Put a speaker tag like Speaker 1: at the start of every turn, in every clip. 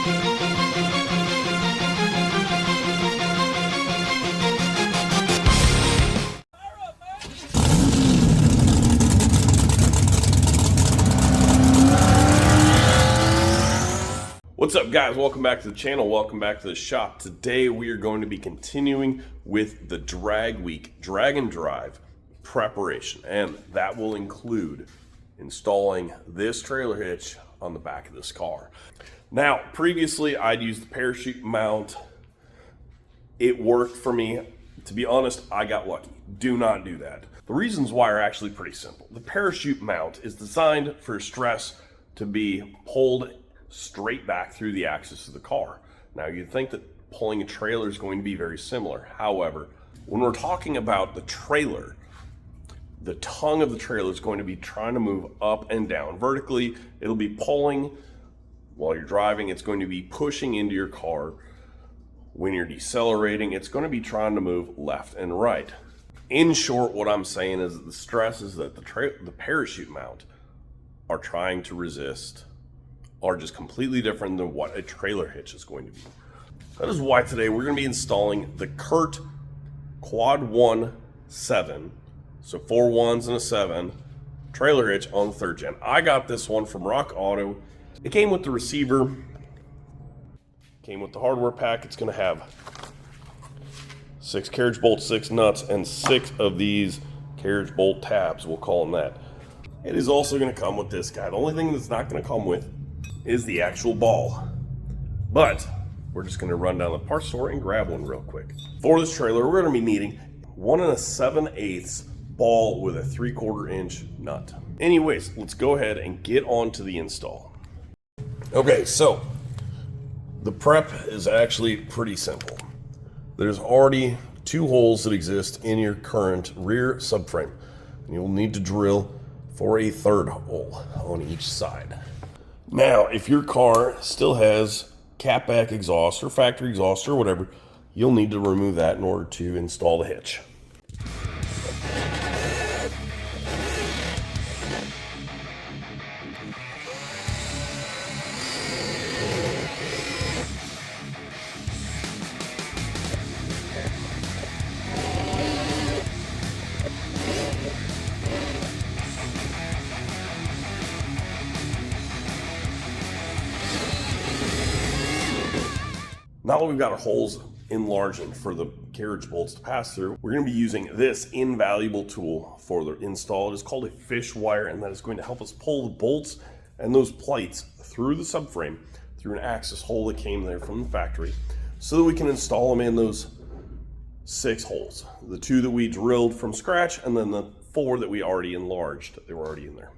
Speaker 1: What's up, guys? Welcome back to the channel. Welcome back to the shop. Today we are going to be continuing with the drag week drag and drive preparation, and that will include installing this trailer hitch on the back of this car. Now, previously I'd used the parachute mount. It worked for me. To be honest, I got lucky. Do not do that. The reasons why are actually pretty simple. The parachute mount is designed for stress to be pulled straight back through the axis of the car. Now, you'd think that pulling a trailer is going to be very similar. However, when we're talking about the trailer, the tongue of the trailer is going to be trying to move up and down. Vertically, it'll be pulling while you're driving. It's going to be pushing into your car. When you're decelerating, it's going to be trying to move left and right. In short, what I'm saying is that the stresses that the parachute mount are trying to resist are just completely different than what a trailer hitch is going to be. That is why today we're going to be installing the Curt Quad 1 7, so 4 1s and a 7 trailer hitch on the 3rd gen. I got this one from Rock Auto. It came with the receiver, came with the hardware pack. It's going to have 6 carriage bolts, 6 nuts, and 6 of these carriage bolt tabs. We'll call them that. It is also going to come with this guy. The only thing that's not going to come with is the actual ball. But we're just going to run down the parts store and grab one real quick. For this trailer, we're going to be needing 1 7/8 ball with a 3/4 inch nut. Anyways, let's go ahead and get on to the install. Okay, so the prep is actually pretty simple. There's already 2 holes that exist in your current rear subframe. And you'll need to drill for a 3rd hole on each side. Now, if your car still has catback exhaust or factory exhaust or whatever, you'll need to remove that in order to install the hitch. Now that we've got our holes enlarged for the carriage bolts to pass through, we're going to be using this invaluable tool for the install. It is called a fish wire, and that is going to help us pull the bolts and those plates through the subframe, through an axis hole that came there from the factory, so that we can install them in those 6 holes. The 2 that we drilled from scratch, and then the 4 that we already enlarged. They were already in there.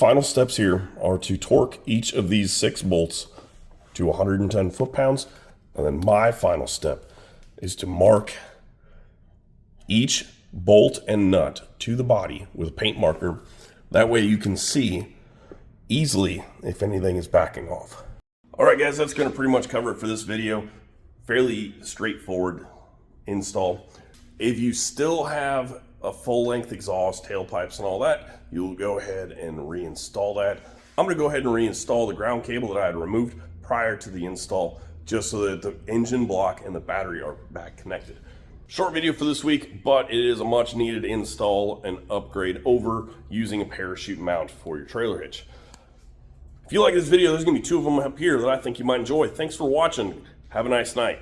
Speaker 1: final steps here are to torque each of these 6 bolts to 110 foot-pounds. And then my final step is to mark each bolt and nut to the body with a paint marker. That way you can see easily if anything is backing off. All right, guys, that's going to pretty much cover it for this video. Fairly straightforward install. If you still have a full-length exhaust, tailpipes, and all that, you'll go ahead and reinstall that. I'm going to go ahead and reinstall the ground cable that I had removed prior to the install, just so that the engine block and the battery are back connected. Short video for this week, but it is a much needed install and upgrade over using a parachute mount for your trailer hitch. If you like this video, there's going to be 2 of them up here that I think you might enjoy. Thanks for watching. Have a nice night.